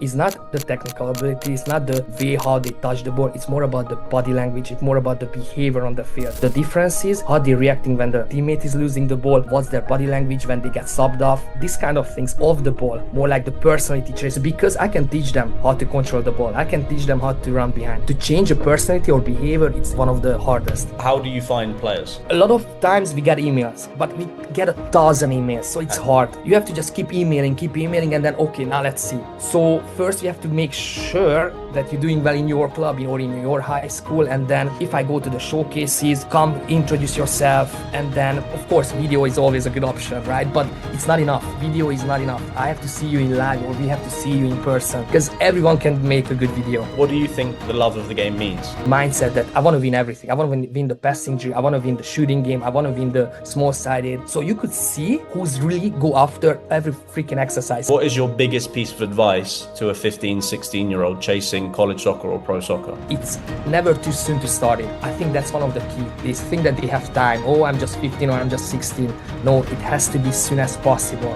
It's not the technical ability, it's not the way how they touch the ball, it's more about the body language, it's more about the behavior on the field. The difference is how they're reacting when the teammate is losing the ball, what's their body language when they get subbed off, this kind of things off the ball, more like the personality traits, because I can teach them how to control the ball, I can teach them how to run behind. To change a personality or behavior, it's one of the hardest. How do you find players? A lot of times we get emails, but we get 1,000 emails, so it's hard. You have to just keep emailing, and then okay, now let's see. So first you have to make sure that you're doing well in your club or in your high school, and then if I go to the showcases, come introduce yourself, and then of course video is always a good option, right? But it's not enough. Video is not enough. I have to see you in live, or we have to see you in person, because everyone can make a good video. What do you think the love of the game means? Mindset that I want to win everything. I want to win the passing drill, I want to win the shooting game, I want to win the small sided. So you could see who's really go after every freaking exercise. What is your biggest piece of advice to a 15, 16-year-old chasing college soccer or pro soccer? It's never too soon to start it. I think that's one of the key. They think that they have time. Oh, I'm just 15 or I'm just 16. No, it has to be as soon as possible.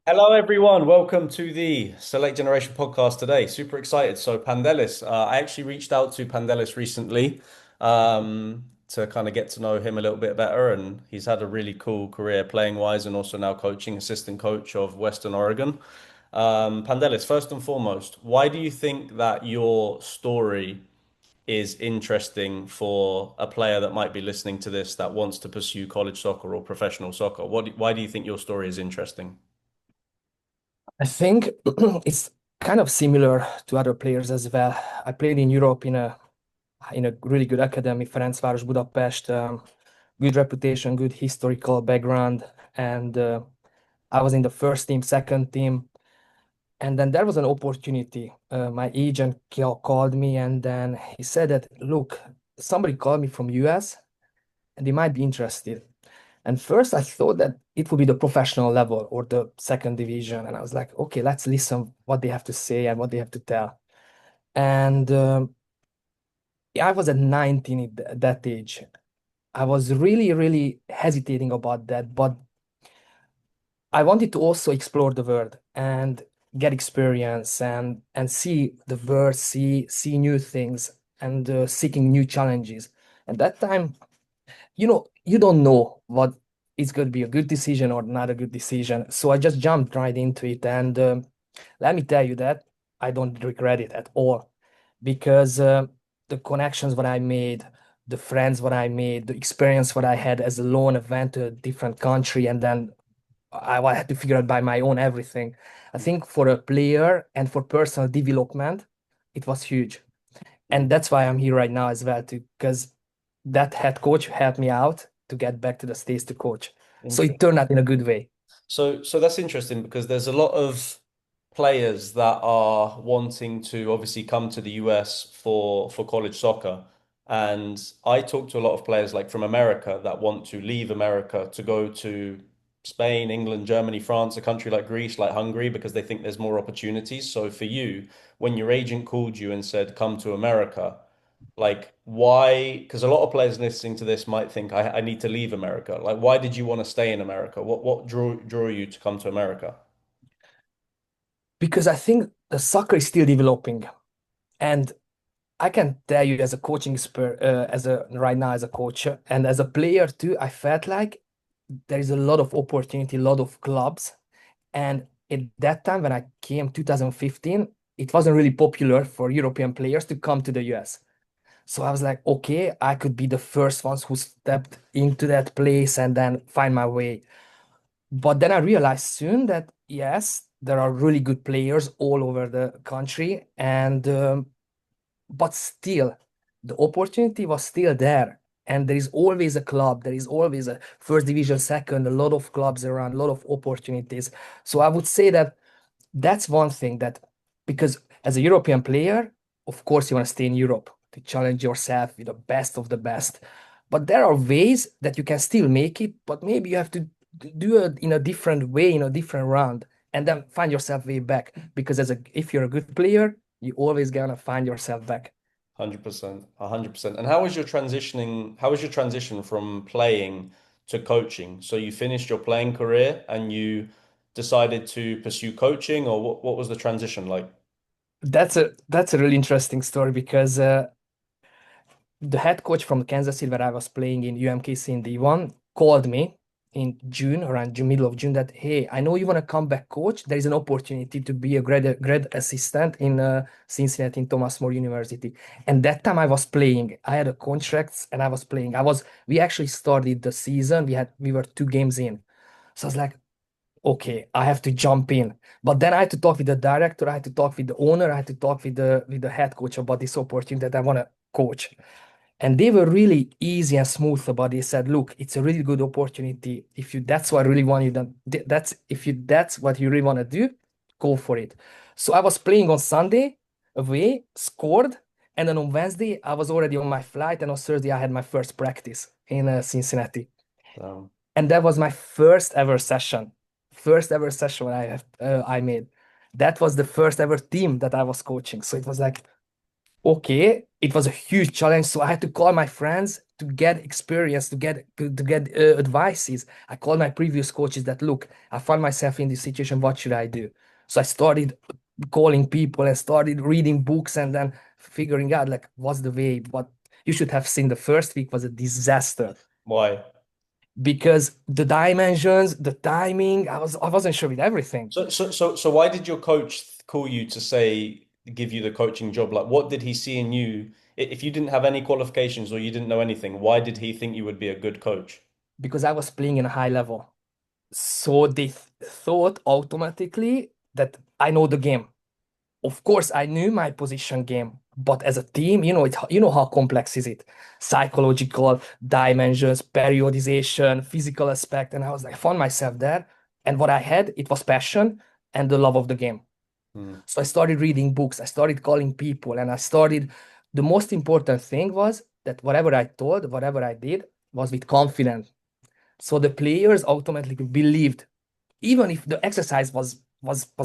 Hello, everyone. Welcome to the Select Generation podcast today. Super excited. So Pandellis, I actually reached out to Pandellis recently to kind of get to know him a little bit better. And he's had a really cool career playing wise and also now coaching, assistant coach of Western Oregon. Pandellis, first and foremost, why do you think that your story is interesting for a player that might be listening to this that wants to pursue college soccer or professional soccer? Why do you think your story is interesting? I think it's kind of similar to other players as well. I played in Europe in a really good academy, Ferencváros Budapest, good reputation, good historical background, and I was in the first team, second team, and then there was an opportunity. My agent called me, and then he said that, look, somebody called me from US, and they might be interested. And first, I thought that it would be the professional level or the second division, and I was like, okay, let's listen what they have to say and what they have to tell. And I was at 19 at that age. I was really, really hesitating about that, but I wanted to also explore the world and get experience and see the world, see new things, and seeking new challenges. At that time, you don't know what is going to be a good decision or not a good decision. So I just jumped right into it, and let me tell you that I don't regret it at all, because the connections what I made, the friends what I made, the experience what I had as a lone, I went to a different country, and then I had to figure out by my own everything. I think for a player and for personal development, it was huge. And that's why I'm here right now as well, too, because that head coach helped me out to get back to the States to coach. So it turned out in a good way. So that's interesting because there's a lot of players that are wanting to obviously come to the US for college soccer. And I talk to a lot of players like from America that want to leave America to go to Spain, England, Germany, France, a country like Greece, like Hungary, because they think there's more opportunities. So for you, when your agent called you and said, come to America, like why? Because a lot of players listening to this might think I need to leave America. Like, why did you want to stay in America? What drew you to come to America? Because I think the soccer is still developing. And I can tell you as a coaching as a right now as a coach and as a player too, I felt like there is a lot of opportunity, a lot of clubs. And at that time when I came 2015, it wasn't really popular for European players to come to the US. So I was like, okay, I could be the first ones who stepped into that place and then find my way. But then I realized soon that yes, there are really good players all over the country, and but still, the opportunity was still there. And there is always a club, there is always a first division, second, a lot of clubs around, a lot of opportunities. So I would say that that's one thing that, because as a European player, of course, you want to stay in Europe to challenge yourself with the best of the best. But there are ways that you can still make it, but maybe you have to do it in a different way, in a different round, and then find yourself way back. Because if you're a good player, you always gonna find yourself back. 100%, 100%. And how was your transitioning? How was your transition from playing to coaching? So you finished your playing career and you decided to pursue coaching, or what was the transition like? That's a really interesting story because the head coach from Kansas City where I was playing in UMKC in D1 called me in June, around middle of June, that hey, I know you want to come back, coach. There is an opportunity to be a grad assistant in Cincinnati in Thomas More University. And that time I was playing. I had a contract and I was playing. We actually started the season. We were 2 games in. So I was like, okay, I have to jump in. But then I had to talk with the director, I had to talk with the owner, I had to talk with the head coach about this opportunity that I want to coach. And they were really easy and smooth about it. They said, look, it's a really good opportunity. If you that's what I really want you done, that's what you really want to do, go for it. So I was playing on Sunday away, scored, and then on Wednesday I was already on my flight, and on Thursday I had my first practice in Cincinnati. Um, And that was my first ever session I made. That was the first ever team that I was coaching. So it was like, okay, it was a huge challenge. So I had to call my friends to get experience, to get advices. I called my previous coaches that, look, I found myself in this situation. What should I do? So I started calling people and started reading books and then figuring out like what's the way. What you should have seen the first week was a disaster why? because the dimensions, the timing, I wasn't sure with everything. So why did your coach call you to say give you the coaching job? Like, what did he see in you? If you didn't have any qualifications or you didn't know anything, why did he think you would be a good coach? Because I was playing in a high level. So they thought automatically that I know the game. Of course, I knew my position game, but as a team, you know how complex is it? Psychological dimensions, periodization, physical aspect, and I found myself there. And what I had, it was passion and the love of the game. Hmm. So I started reading books, I started calling people, and the most important thing was that whatever I told, whatever I did was with confidence. So the players automatically believed, even if the exercise was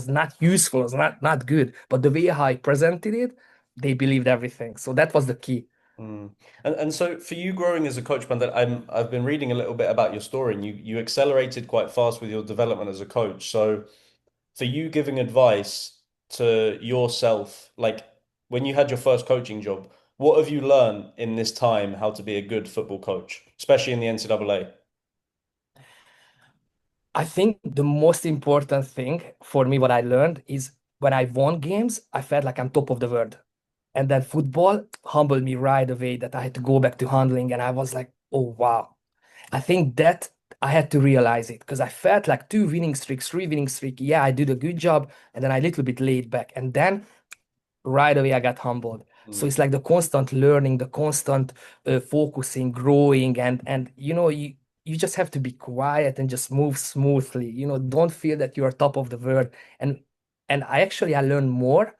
not useful, was not good, but the way how I presented it, they believed everything. So that was the key. Mm. And so for you growing as a coach, Pandit, I've been reading a little bit about your story and you accelerated quite fast with your development as a coach. So for you giving advice to yourself, like when you had your first coaching job, what have you learned in this time how to be a good football coach, especially in the NCAA? I think the most important thing for me, what I learned is when I won games, I felt like I'm top of the world. And then football humbled me right away that I had to go back to handling. And I was like, oh, wow. I think that I had to realize it because I felt like 2 winning streaks, 3 winning streak. Yeah, I did a good job. And then I a little bit laid back. And then right away I got humbled. So Mm, it's like the constant learning, the constant focusing, growing, and you just have to be quiet and just move smoothly. Don't feel that you are top of the world. And I learned more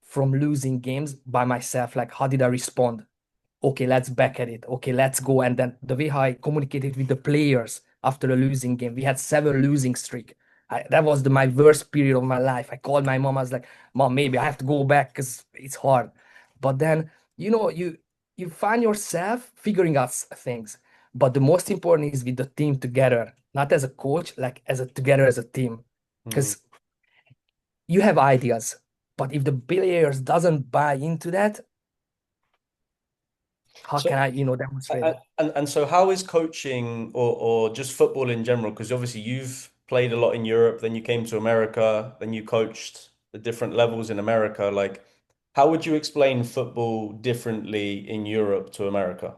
from losing games by myself. Like, how did I respond? Okay, let's back at it. Okay, let's go. And then the way how I communicated with the players after a losing game, we had 7 losing streak. That was my worst period of my life. I called my mom. I was like, "Mom, maybe I have to go back because it's hard." But then, you find yourself figuring out things. But the most important is with the team together, not as a coach, like together as a team. mm. Because you have ideas, but if the players doesn't buy into that, how So can I, demonstrate it? and so how is coaching or just football in general? Because obviously you've played a lot in Europe, then you came to America, then you coached the different levels in America. Like, how would you explain football differently in Europe to America?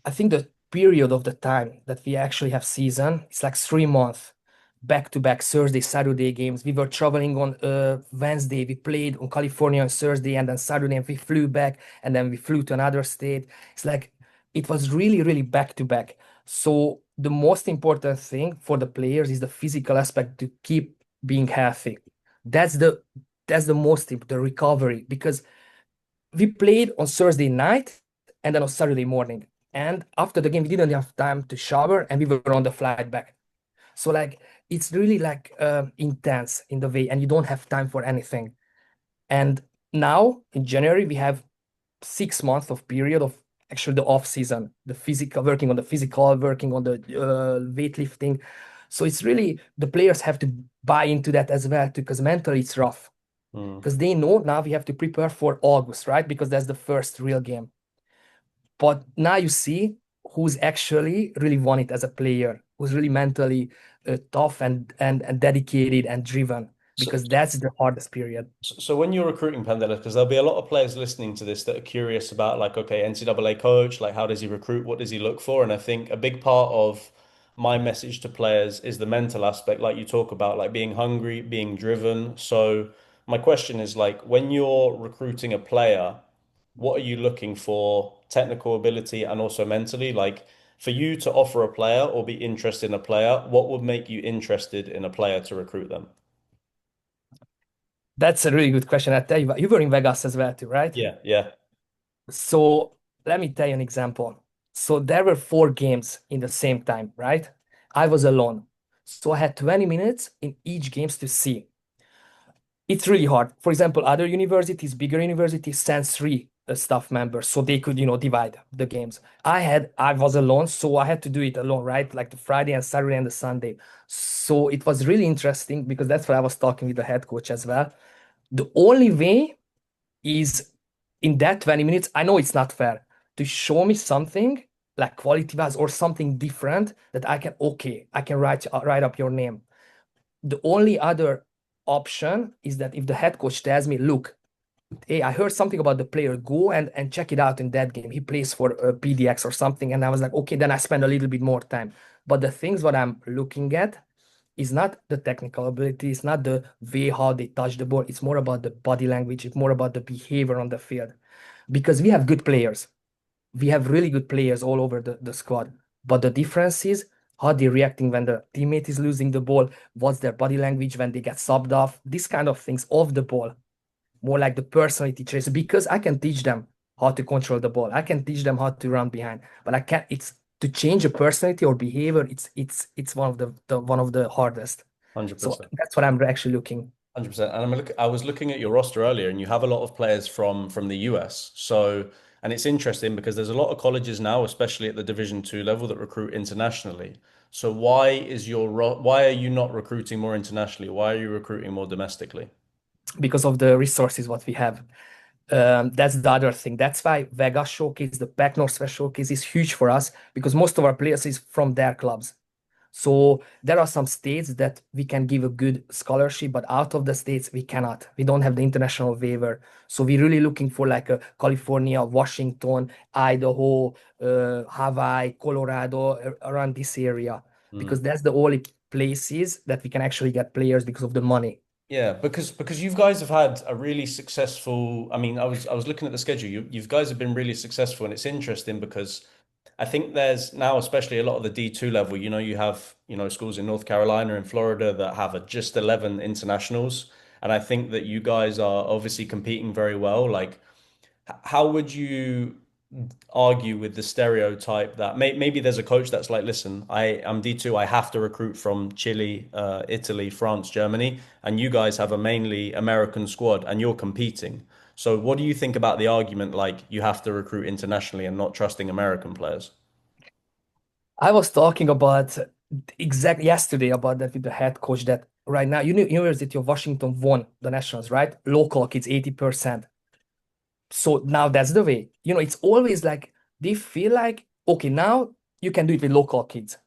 I think the period of the time that we actually have season, it's like 3 months, back to back Thursday, Saturday games. We were traveling on Wednesday. We played on California on Thursday, and then Saturday, and we flew back, and then we flew to another state. It's like it was really, really back to back. So the most important thing for the players is the physical aspect to keep being healthy. That's the that's the the recovery, because we played on Thursday night and then on Saturday morning. And after the game, we didn't have time to shower and we were on the flight back. So like it's really like intense in the way, and you don't have time for anything. And now in January we have 6 months of period of actually the off season, the physical, working on the physical, working on the weightlifting. So it's really the players have to buy into that as well because mentally it's rough Mm. because they know now we have to prepare for August, right? Because that's the first real game. But now you see who's actually really won it as a player, who's really mentally tough and dedicated and driven, So, because that's the hardest period. so when you're recruiting Pandellis, because there'll be a lot of players listening to this that are curious about like, okay, NCAA coach, like how does he recruit? What does he look for? And I think a big part of my message to players is the mental aspect, like you talk about, like being hungry, being driven. So my question is like, when you're recruiting a player, what are you looking for, technical ability and also mentally? Like for you to offer a player or be interested in a player, what would make you interested in a player to recruit them? That's a really good question. I tell you, you were in Vegas as well too, right? Yeah, yeah. So let me tell you an example. So there were 4 games in the same time, right? I was alone. So I had 20 minutes in each games to see. It's really hard. For example, other universities, bigger universities, send 3 staff members so they could, divide the games. I was alone, so I had to do it alone, right? Like the Friday and Saturday and the Sunday. So it was really interesting because that's what I was talking with the head coach as well. The only way is in that 20 minutes, I know it's not fair to show me something like quality wise or something different that I can write up your name. The only other option is that if the head coach tells me, look, hey, I heard something about the player, go and check it out in that game. He plays for PDX or something. And I was like, okay, then I spend a little bit more time. But the things what I'm looking at is not the technical ability, it's not the way how they touch the ball. It's more about the body language, it's more about the behavior on the field. Because we have good players. We have really good players all over the squad. But the difference is how they're reacting when the teammate is losing the ball, what's their body language when they get subbed off, these kind of things off the ball, more like the personality traits. Because I can teach them how to control the ball, I can teach them how to run behind, but I can't. It's to change a personality or behavior. It's one of the hardest. So 100%. that's what I'm actually looking. 100%. And I was looking at your roster earlier, and you have a lot of players from the US. So, and it's interesting because there's a lot of colleges now, especially at the Division II level, that recruit internationally. So why are you not recruiting more internationally? Why are you recruiting more domestically? Because of the resources what we have. That's the other thing. That's why Vegas showcase, the Pac Northwest showcase is huge for us because most of our players is from their clubs. So there are some states that we can give a good scholarship, but out of the states we cannot. We don't have the international waiver. So we're really looking for like a California, Washington, Idaho, Hawaii, Colorado, around this area, Mm. because that's the only places that we can actually get players because of the money. Yeah, because you guys have had a really successful. I mean, I was looking at the schedule. You guys have been really successful, and it's interesting because I think there's now, especially a lot of the D2 level, you have, schools in North Carolina and Florida that have just 11 internationals. And I think that you guys are obviously competing very well. Like, how would you argue with the stereotype that maybe there's a coach that's like, listen, I'm D2, I have to recruit from Chile, Italy, France, Germany, and you guys have a mainly American squad and you're competing. So what do you think about the argument like you have to recruit internationally and not trusting American players? I was talking about exactly yesterday about that with the head coach that right now, University of Washington won the nationals, right? Local kids, 80%. So now that's the way. It's always like they feel like, okay, now you can do it with local kids.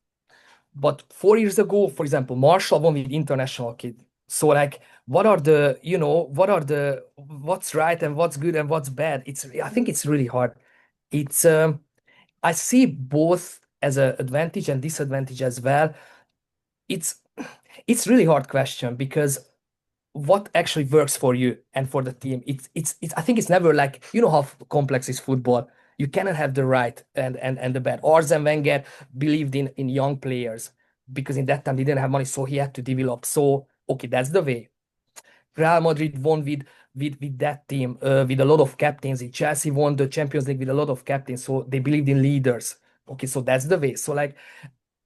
But 4 years ago, for example, Marshall won with international kid. So like, what's right and what's good and what's bad? I think it's really hard. It's I see both as an advantage and disadvantage as well. It's it's really hard question because what actually works for you and for the team, it's I think it's never like, how complex is football. You cannot have the right and the bad. Arsene Wenger believed in young players because in that time they didn't have money, so he had to develop. So okay, that's the way. Real Madrid won with that team, with a lot of captains. Chelsea won the Champions League with a lot of captains, so they believed in leaders. Okay, so that's the way. So like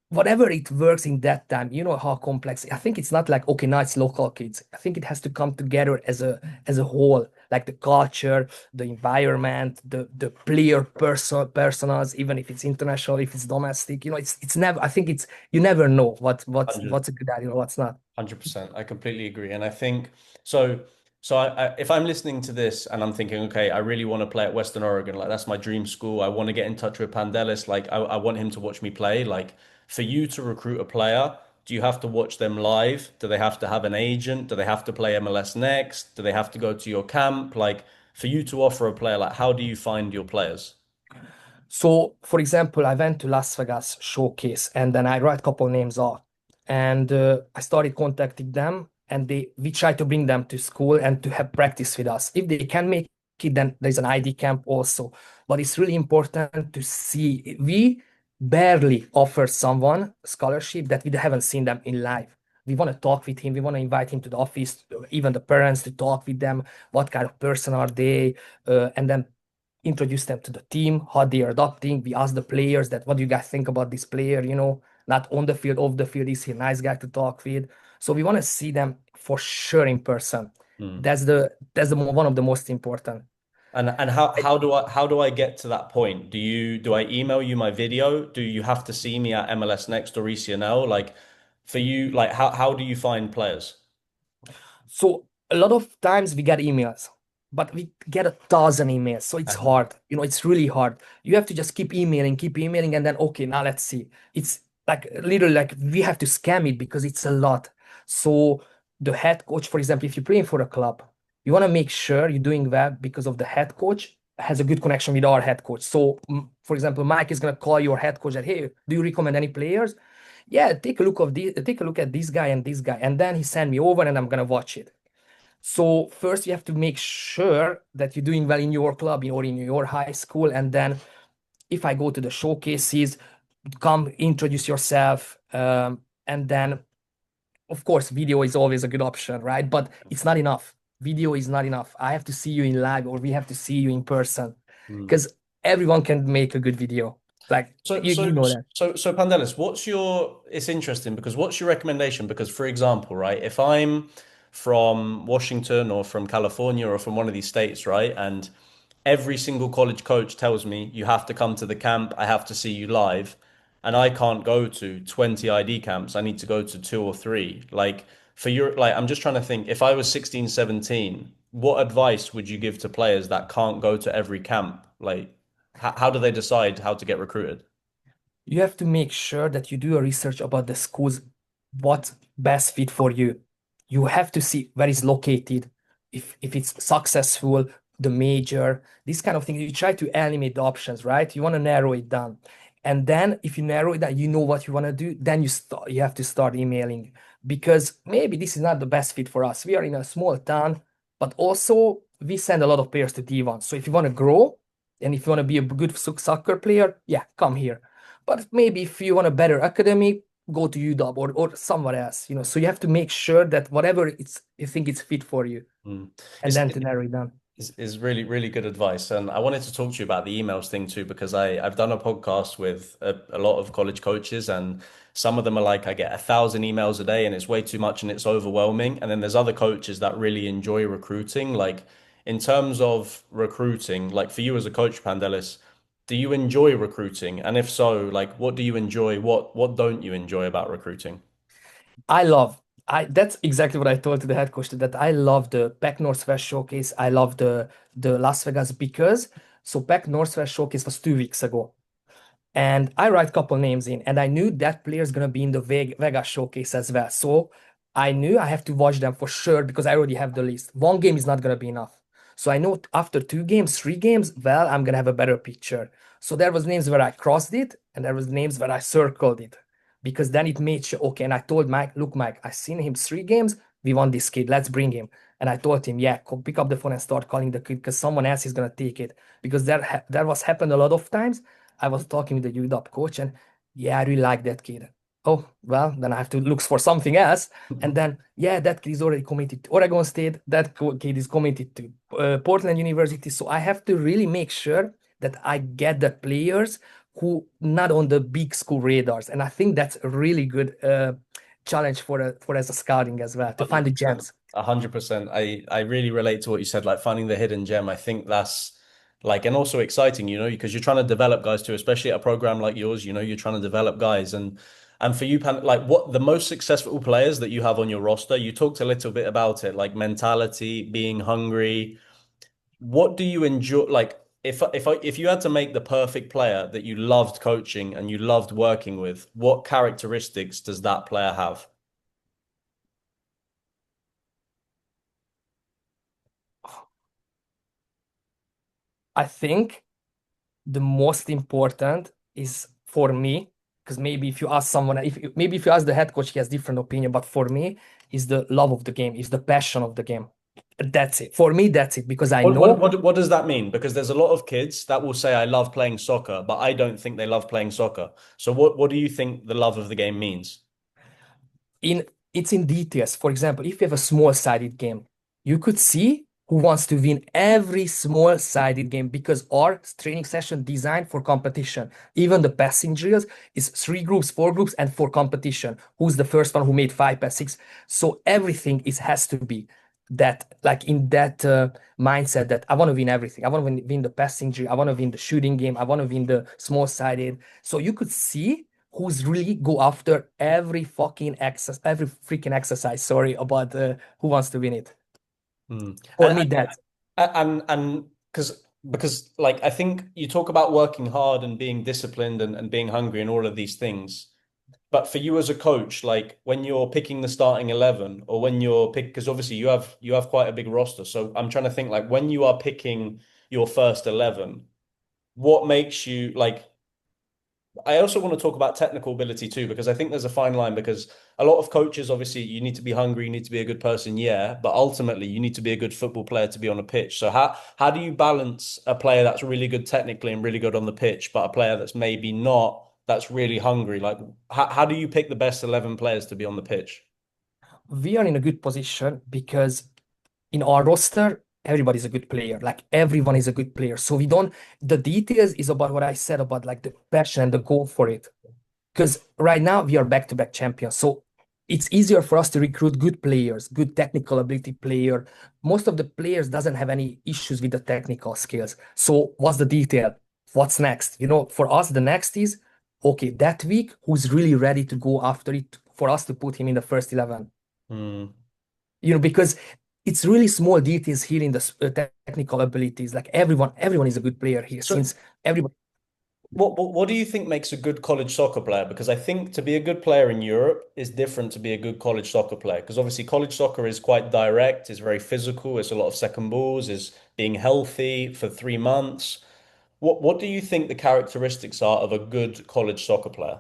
whatever it works in that time, how complex. I think it's not like, okay, now it's local kids. I think it has to come together as a whole. like the culture, the environment, the personas, even if it's international, if it's domestic, it's never. I think it's you never know what's a good idea or what's not. 100%. I completely agree. And I think so. If I'm listening to this and I'm thinking, okay, I really want to play at Western Oregon, like that's my dream school. I want to get in touch with Pandellis. Like I want him to watch me play. Like for you to recruit a player, do you have to watch them live? Do they have to have an agent? Do they have to play MLS Next? Do they have to go to your camp? Like for you to offer a player, like how do you find your players? So, for example, I went to Las Vegas showcase and then I write a couple names off. And I started contacting them and we try to bring them to school and to have practice with us. If they can make it, then there's an ID camp also. But it's really important to see. We barely offer someone scholarship that we haven't seen them in live. We want to talk with him. We want to invite him to the office, even the parents to talk with them. What kind of person are they? And then introduce them to the team, how they are adapting. We ask the players that what do you guys think about this player, not on the field, off the field, is he a nice guy to talk with? So we want to see them for sure in person. Hmm. That's one of the most important. And how do I get to that point? Do I email you my video? Do you have to see me at MLS Next or ECNL? Like for you, like how do you find players? So a lot of times we get emails, but we get 1,000 emails. So it's hard. It's really hard. You have to just keep emailing, and then okay, now let's see. It's like literally like we have to scam it because it's a lot. So the head coach, for example, if you're playing for a club, you want to make sure you're doing well because of the head coach has a good connection with our head coach. So, for example, Mike is gonna call your head coach and hey, do you recommend any players? Yeah, take a look at this guy and this guy, and then he send me over, and I'm gonna watch it. So first, you have to make sure that you're doing well in your club or in your high school, and then if I go to the showcases, come introduce yourself, and then of course, video is always a good option, right? But it's not enough. Video is not enough. I have to see you in live, or we have to see you in person, Hmm. because everyone can make a good video. Like So, you so, know that. so, Pandelis, it's interesting because what's your recommendation? Because, for example, right, if I'm from Washington or from California or from one of these states, right, and every single college coach tells me you have to come to the camp, I have to see you live, and I can't go to 20 ID camps, I need to go to two or three. Like, I'm just trying to think, if I was 16, 17, what advice would you give to players that can't go to every camp? Like, how do they decide how to get recruited? You have to make sure that you do a research about the schools, what's best fit for you. You have to see where it's located, if it's successful, the major, this kind of thing. You try to eliminate the options, right? You want to narrow it down. And then if you narrow it down, you know what you want to do, then you have to start emailing, because maybe this is not the best fit for us. We are in a small town, but also we send a lot of players to D1. So if you want to grow and if you want to be a good soccer player, yeah, come here. But maybe if you want a better academy, go to UW or somewhere else, So you have to make sure that whatever you think it's fit for you, Mm. and It's, then to narrow it down. is really, really good advice. And I wanted to talk to you about the emails thing too, because I've done a podcast with a lot of college coaches, and some of them are like, I get 1,000 emails a day and it's way too much and it's overwhelming. And then there's other coaches that really enjoy recruiting. Like in terms of recruiting, like for you as a coach, Pandelis, do you enjoy recruiting? And if so, like what do you enjoy? What don't you enjoy about recruiting? I love I That's exactly what I told to the head coach, that I love the Pac Northwest showcase. I love the Las Vegas, because Pac Northwest showcase was 2 weeks ago. And I write a couple names in, and I knew that player is gonna be in the Vegas showcase as well. So I knew I have to watch them for sure because I already have the list. One game is not gonna be enough. So I know after 2 games, 3 games, well, I'm gonna have a better picture. So there was names where I crossed it, and there was names where I circled it, because then it made sure. Okay, and I told Mike, look, Mike, I seen him 3 games. We want this kid. Let's bring him. And I told him, yeah, pick up the phone and start calling the kid because someone else is gonna take it, because that was happened a lot of times. I was talking with the UW coach, and yeah, I really like that kid. Oh, well, then I have to look for something else. And then, yeah, that kid is already committed to Oregon State. That kid is committed to Portland University. So I have to really make sure that I get the players who not on the big school radars. And I think that's a really good challenge for as a scouting as well, to find the 100%. gems. 100%. I really relate to what you said, like finding the hidden gem. I think that's like, and also exciting, because you're trying to develop guys too, especially at a program like yours, you're trying to develop guys. And for you, Pan, like what the most successful players that you have on your roster, you talked a little bit about it, like mentality, being hungry. What do you enjoy? Like, if you had to make the perfect player that you loved coaching and you loved working with, what characteristics does that player have? I think the most important is for me, because maybe if you ask someone, maybe if you ask the head coach, he has different opinion. But for me, is the love of the game, is the passion of the game. That's it. For me, that's it. Because I know What does that mean? Because there's a lot of kids that will say, I love playing soccer, but I don't think they love playing soccer. So what do you think the love of the game means? in it's in details. For example, if you have a small-sided game, you could see who wants to win every small-sided game because our training session designed for competition. Even the passing drills is three groups, four groups, and for competition. Who's the first one who made five pass six? So everything is has to be that like in that mindset that I want to win everything. I want to win the passing drill. I want to win the shooting game. I want to win the small-sided. So you could see who's really go after every fucking exercise, every freaking exercise. Sorry about who wants to win it. Hmm. For me, that And because like I think you talk about working hard and being disciplined and being hungry and all of these things. But for you as a coach, like when you're picking the starting 11 or when you're pick, because obviously you have quite a big roster. So I'm trying to think like when you are picking your first 11, what makes you like I also want to talk about technical ability too, because I think there's a fine line because a lot of coaches, obviously, you need to be hungry, you need to be a good person, yeah, but ultimately you need to be a good football player to be on a pitch. So how do you balance a player that's really good technically and really good on the pitch, but a player that's maybe not, that's really hungry? Like how do you pick the best 11 players to be on the pitch? we are in a good position because in our roster, everybody's a good player. Like everyone is a good player. So we don't, the details is about what I said about like the passion and the goal for it. Because right now we are back-to-back champions. So it's easier for us to recruit good players, good technical ability player. Most of the players doesn't have any issues with the technical skills. So what's the detail? What's next? For us, the next is okay, that week, who's really ready to go after it for us to put him in the first 11? Hmm. Because it's really small details here in the technical abilities. Like everyone is a good player here So since everybody. what do you think makes a good college soccer player? Because I think to be a good player in Europe is different to be a good college soccer player. Because obviously college soccer is quite direct, it's very physical, it's a lot of second balls, is being healthy for 3 months. What do you think the characteristics are of a good college soccer player?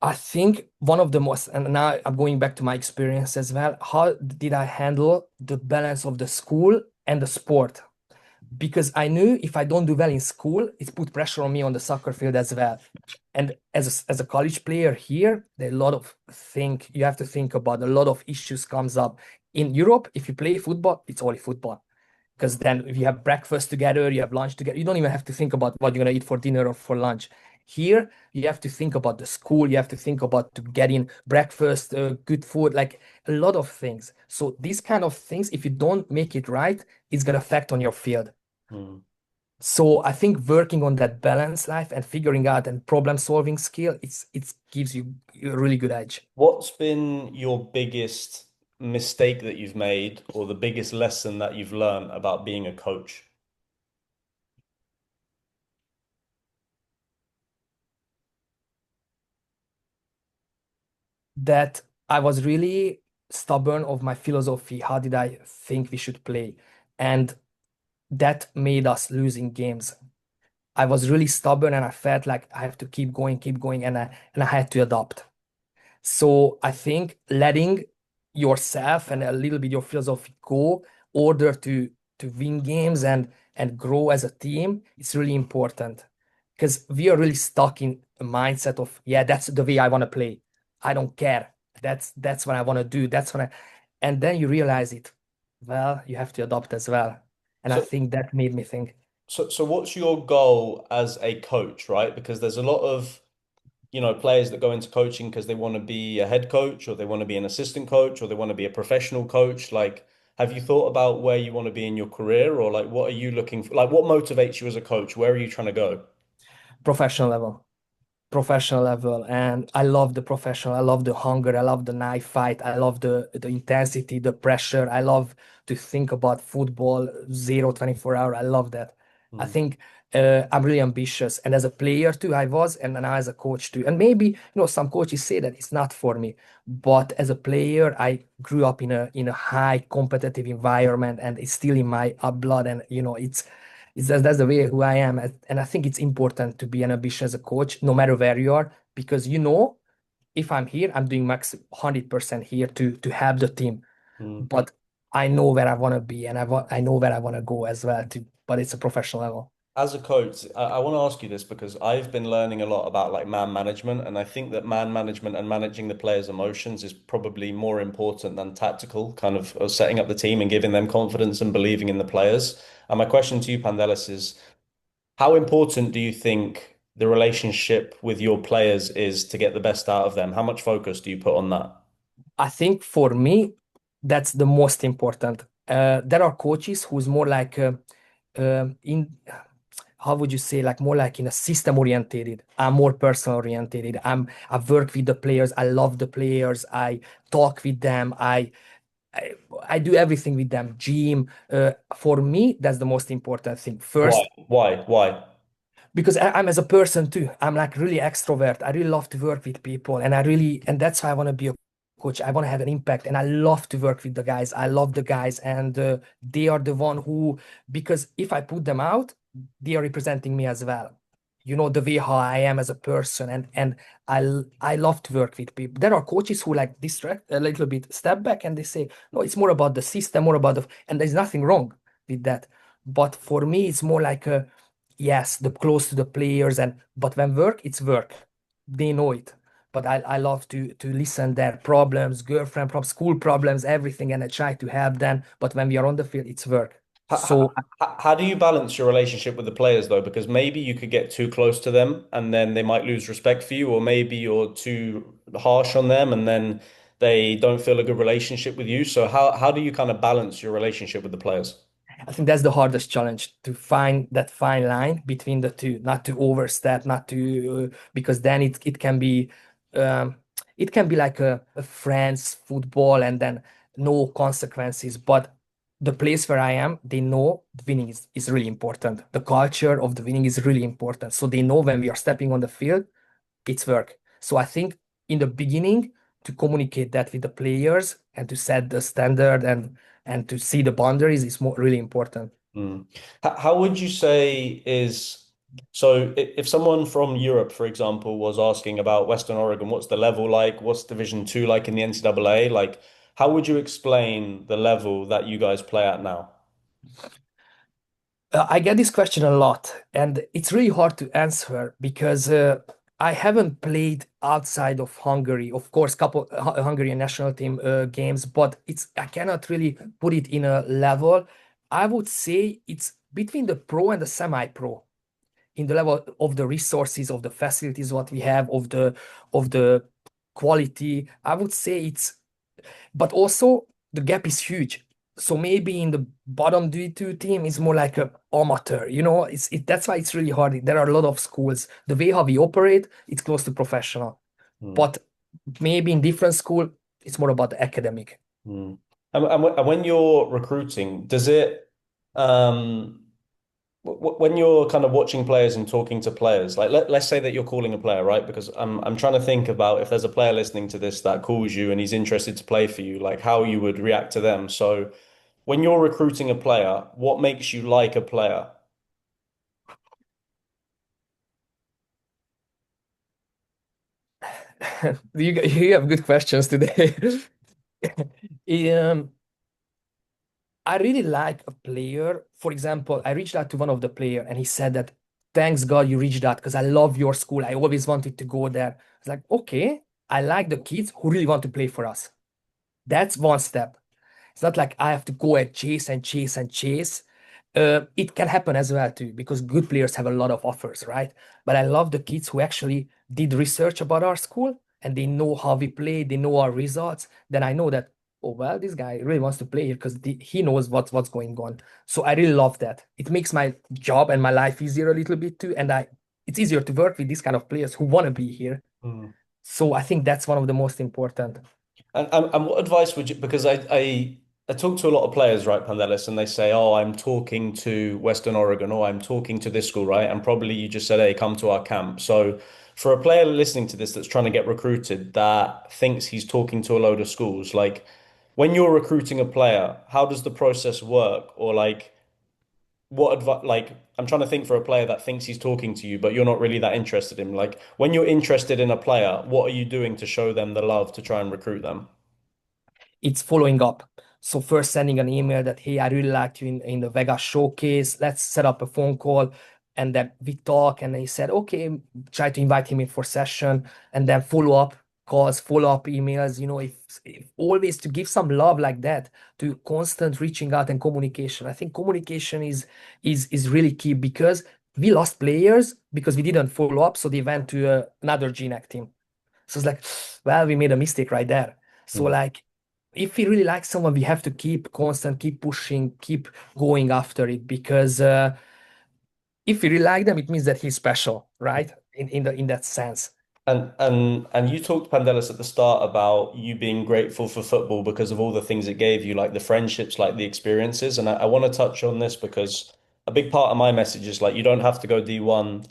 I think one of the most, and now I'm going back to my experience as well. How did I handle the balance of the school and the sport? Because I knew if I don't do well in school, it put pressure on me on the soccer field as well. And as a college player here, there are a lot of think you have to think about. A lot of issues comes up in Europe. If you play football, it's only football because then if you have breakfast together, you have lunch together, you don't even have to think about what you're going to eat for dinner or for lunch. Here, you have to think about the school, you have to think about to getting breakfast, good food, like a lot of things. So these kind of things, if you don't make it right, it's going to affect on your field. Hmm. So I think working on that balanced life and figuring out and problem solving skill, it gives you a really good edge. What's been your biggest mistake that you've made or the biggest lesson that you've learned about being a coach? That I was really stubborn of my philosophy. How did I think we should play? And that made us losing games. I was really stubborn and I felt like I have to keep going, and I had to adopt. So I think letting yourself and a little bit your philosophy go order to win games and grow as a team, it's really important because we are really stuck in a mindset of, yeah, that's the way I want to play. I don't care. That's what I want to do. And then you realize it. Well, you have to adopt as well. And I So think that made me think. so what's your goal as a coach, right? Because there's a lot of players that go into coaching because they want to be a head coach or they want to be an assistant coach or they want to be a professional coach. Like, have you thought about where you want to be in your career or like what are you looking for? Like, what motivates you as a coach? Where are you trying to go? Professional level. Professional level, and I love the professional. I love the hunger. I love the knife fight. I love the intensity, the pressure. I love to think about football 0 24 hour. I love that. I Mm, think I'm really ambitious, and as a player too I was, and now as a coach too. And maybe some coaches say that it's not for me, but as a player I grew up in a high competitive environment, and it's still in my blood. And it's just that's the way who I am. And I think it's important to be an ambitious as a coach, no matter where you are, because if I'm here, I'm doing max 100% here to help the team. mm. But I know where I want to be, and I know where I want to go as well too. But it's a professional level. As a coach, I want to ask you this because I've been learning a lot about like man management, and I think that man management and managing the players' emotions is probably more important than tactical, kind of setting up the team and giving them confidence and believing in the players. And my question to you, Pandellis, is how important do you think the relationship with your players is to get the best out of them? How much focus do you put on that? I think for me, that's the most important. There are coaches who's more like in how would you say, like more like in a system orientated. I'm more person orientated. I work with the players. I love the players. I talk with them. I, I do everything with them. Gym. For me, that's the most important thing. Why? First, Why? Why? because I'm as a person too. I'm like really extrovert. I really love to work with people, and that's why I want to be a coach. I want to have an impact, and I love to work with the guys. I love the guys, and they are the one who, because if I put them out, they are representing me as well. The way how I am as a person, and I love to work with people. There are coaches who like distract a little bit, step back, and they say, no, it's more about the system, more about and there's nothing wrong with that. But for me, it's more like a yes, the close to the players, but when work, it's work. They know it. But I love to listen their problems, girlfriend problems, school problems, everything, and I try to help them. But when we are on the field, it's work. How, So how do you balance your relationship with the players though? Because maybe you could get too close to them and then they might lose respect for you, or maybe you're too harsh on them and then they don't feel a good relationship with you. So how do you kind of balance your relationship with the players? I think that's the hardest challenge, to find that fine line between the two, not to overstep, not to because then um, it can be like a friends football, and then no consequences. But the place where I am, they know the winning is really important. The culture of the winning is really important. So they know when we are stepping on the field, it's work. So I think in the beginning, to communicate that with the players and to set the standard and to see the boundaries is really important. Mm. How would you say is so if someone from Europe, for example, was asking about Western Oregon, what's the level like? What's Division II like in the NCAA? Like, how would you explain the level that you guys play at now? I get this question a lot, and it's really hard to answer because I haven't played outside of Hungary. Of course, couple Hungarian national team games, but it's I cannot really put it in a level. I would say it's between the pro and the semi-pro in the level of the resources, of the facilities, what we have, of the quality. I would say it's, but also the gap is huge. So maybe in the bottom D2 team is more like a amateur, that's why it's really hard. There are a lot of schools. The way how we operate, it's close to professional. Mm. But maybe in different school, it's more about the academic. Mm. And when you're recruiting, does it when you're kind of watching players and talking to players, like let's say that you're calling a player, right? Because I'm trying to think about if there's a player listening to this that calls you and he's interested to play for you, like how you would react to them. So when you're recruiting a player, what makes you like a player? You have good questions today. Um, I really like a player. For example, I reached out to one of the player and he said that, thanks God you reached out because I love your school. I always wanted to go there. It's like, okay, I like the kids who really want to play for us. That's one step. It's not like I have to go and chase and chase and chase. It can happen as well too, because good players have a lot of offers, right? But I love the kids who actually did research about our school and they know how we play, they know our results. Then I know that, oh well, this guy really wants to play here because he knows what's going on. So I really love that. It makes my job and my life easier a little bit too, and I it's easier to work with these kind of players who want to be here. Mm. So I think that's one of the most important. And what advice would you, because I talk to a lot of players, right, Pandellis, and they say, oh, I'm talking to Western Oregon, or I'm talking to this school, right? And probably you just said, hey, come to our camp. So for a player listening to this that's trying to get recruited that thinks he's talking to a load of schools, like when you're recruiting a player, how does the process work? Or like what advice, like I'm trying to think for a player that thinks he's talking to you, but you're not really that interested in. Like when you're interested in a player, what are you doing to show them the love to try and recruit them? It's following up. So first sending an email that, hey, I really liked you in the Vegas showcase. Let's set up a phone call. And then we talk and he said, okay, try to invite him in for session and then follow up calls, follow up emails, if always to give some love like that to constant reaching out and communication. I think communication is really key because we lost players because we didn't follow up. So they went to another GNAC team. So it's like, well, we made a mistake right there. So Mm. like, if we really like someone, we have to keep constant, keep pushing, keep going after it because if we really like them, it means that he's special, right? In that sense. And you talked, Pandelis, at the start about you being grateful for football because of all the things it gave you, like the friendships, like the experiences. And I want to touch on this because a big part of my message is like you don't have to go D1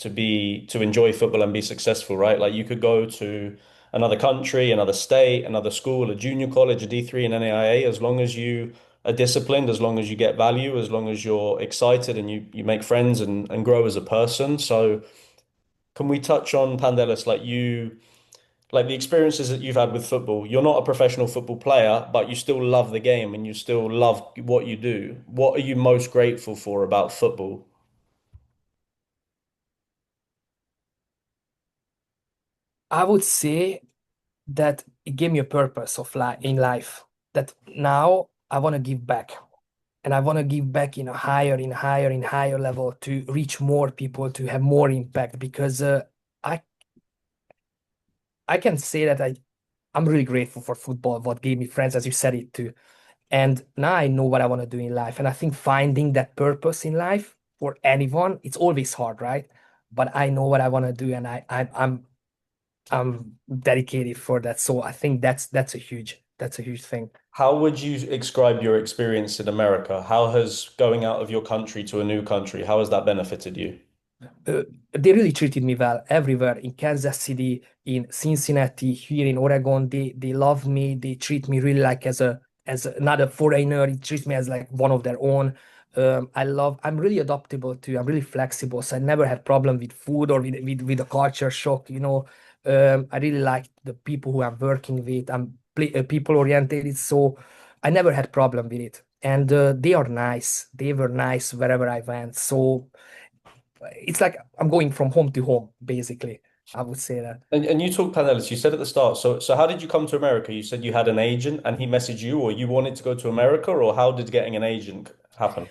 to enjoy football and be successful, right? Like you could go to another country, another state, another school, a junior college, a D3 and NAIA, as long as you are disciplined, as long as you get value, as long as you're excited and you make friends and grow as a person. So can we touch on Pandelis, like the experiences that you've had with football? You're not a professional football player, but you still love the game and you still love what you do. What are you most grateful for about football? I would say that it gave me a purpose of life in life. That now I want to give back, and I want to give back in higher level to reach more people, to have more impact. Because I I can say that I'm really grateful for football, what gave me friends, as you said it too. And now I know what I want to do in life. And I think finding that purpose in life for anyone, it's always hard, right? But I know what I want to do, and I'm dedicated for that. So I think that's a huge thing. How would you describe your experience in America? How has going out of your country to a new country, how has that benefited you? uh, they really treated me well everywhere in Kansas City, in Cincinnati, here in Oregon. They love me. They treat me really like as another foreigner. They treat me as like one of their own. I'm really adaptable too. I'm really flexible. So I never had problem with food or with a culture shock, I really like the people who I'm working with. I'm people oriented. So I never had problem with it. And they are nice. They were nice wherever I went. So it's like I'm going from home to home, basically. I would say that. And you talked Panellis, you said at the start, so how did you come to America? You said you had an agent and he messaged you, or you wanted to go to America, or how did getting an agent happen?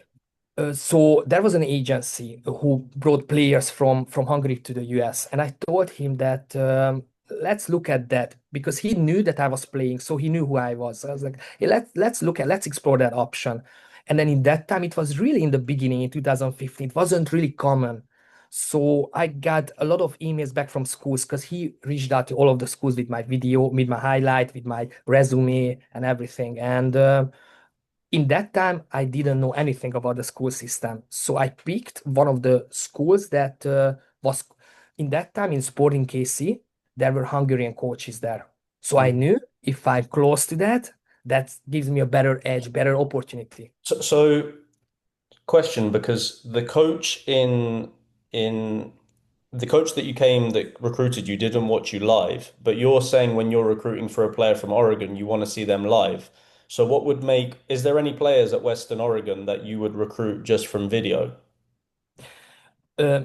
So there was an agency who brought players from Hungary to the US, and I told him that let's look at that because he knew that I was playing, so he knew who I was. I was like, hey, let's explore that option. And then in that time, it was really in the beginning in 2015. It wasn't really common. So I got a lot of emails back from schools because he reached out to all of the schools with my video, with my highlight, with my resume and everything. And in that time, I didn't know anything about the school system. So I picked one of the schools that was in that time in Sporting KC. There were Hungarian coaches there. So I Mm. knew if I'm close to that, that gives me a better edge, better opportunity. So question, because in the coach that you came that recruited you didn't watch you live, but you're saying when you're recruiting for a player from Oregon, you want to see them live. So what would make, is there any players at Western Oregon that you would recruit just from video?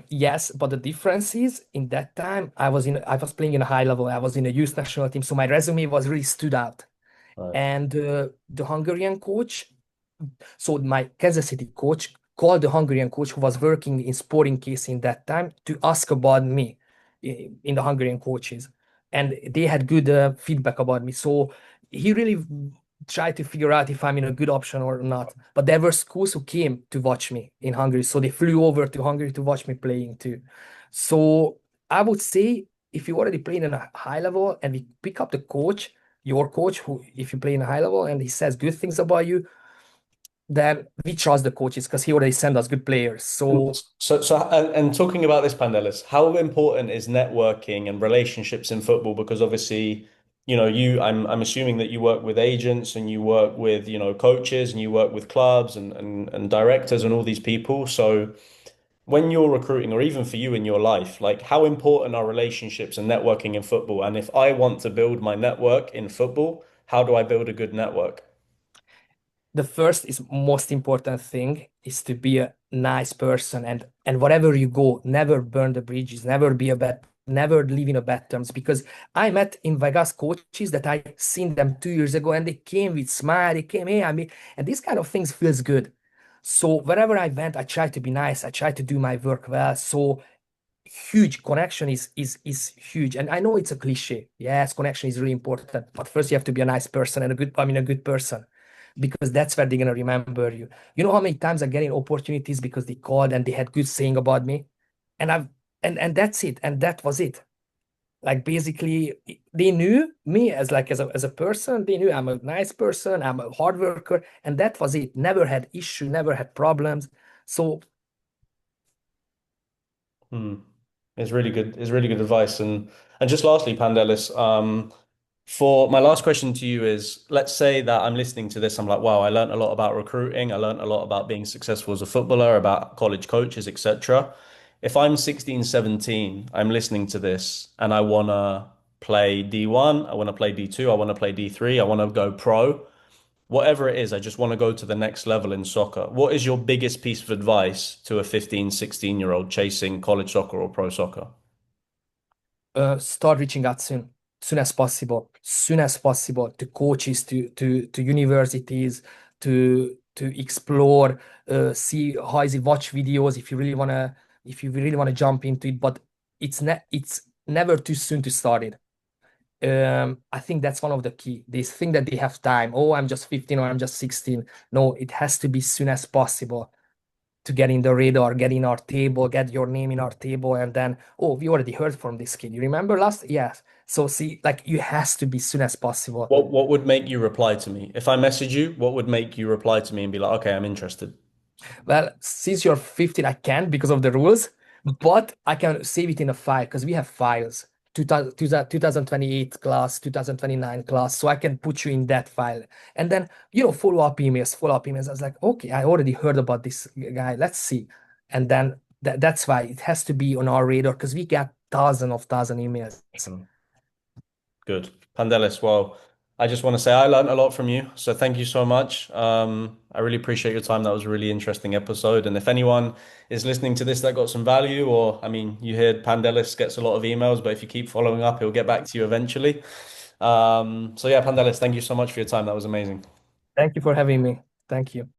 Yes, but the difference is in that time I was playing in a high level. I was in a youth national team, so my resume was really stood out. Right. And the Hungarian coach, so my Kansas City coach called the Hungarian coach who was working in sporting case in that time to ask about me in the Hungarian coaches. And they had good feedback about me. So he really tried to figure out if I'm in a good option or not. But there were schools who came to watch me in Hungary. So they flew over to Hungary to watch me playing too. So I would say if you already playing in a high level and we pick up the coach, your coach, who if you play in a high level and he says good things about you, then we trust the coaches because he already sent us good players. So And talking about this, Pandelis, how important is networking and relationships in football? Because obviously, I'm assuming that you work with agents and you work with, coaches and you work with clubs and directors and all these people. So when you're recruiting, or even for you in your life, like how important are relationships and networking in football? And if I want to build my network in football, how do I build a good network? the first is most important thing is to be a nice person, and wherever you go, never burn the bridges, never live in a bad terms, because I met in Vegas coaches that I seen them 2 years ago and they came with smile, they came, hey, I mean, and these kind of things feels good. So wherever I went, I tried to be nice, I tried to do my work well. So huge connection is huge, and I know it's a cliche. Yes, connection is really important, but first you have to be a nice person and a good person, because that's where they're gonna remember you. You know how many times I get in opportunities because they called and they had good saying about me, and I've and that's it, and that was it. Like basically, they knew me as like as a person. They knew I'm a nice person, I'm a hard worker, and that was it. Never had issue, never had problems. So Hmm. It's really good. It's really good advice. And just lastly, Pandelis, for my last question to you is, let's say that I'm listening to this, I'm like, wow, I learned a lot about recruiting. I learned a lot about being successful as a footballer, about college coaches, etc. If I'm 16, 17, I'm listening to this and I want to play D1, I want to play D2, I want to play D3, I want to go pro. Whatever it is, I just want to go to the next level in soccer. What is your biggest piece of advice to a 15, 16-year-old chasing college soccer or pro soccer? start reaching out soon as possible to coaches, to universities, to explore, see how is it, watch videos if you really wanna jump into it. But it's never too soon to start it. I think that's one of the key. They think that they have time. Oh, I'm just 15 or I'm just 16. No, it has to be soon as possible to get in the radar, get in our table, get your name in our table, and then, oh, we already heard from this kid. You remember last? Yes. So see, like you has to be soon as possible. What would make you reply to me? If I message you, what would make you reply to me and be like, okay, I'm interested? Well, since you're 15, I can't because of the rules, but I can save it in a file because we have files. 2028 class, 2029 class. So I can put you in that file. And then, follow-up emails, follow-up emails. I was like, okay, I already heard about this guy. Let's see. And then that's why it has to be on our radar because we get thousand emails. Mm. Good. Pandelis, well, I just want to say I learned a lot from you. So thank you so much. I really appreciate your time. That was a really interesting episode. And if anyone is listening to this that got some value, or I mean, you heard Pandelis gets a lot of emails, but if you keep following up, he'll get back to you eventually. So yeah, Pandelis, thank you so much for your time. That was amazing. Thank you for having me. Thank you.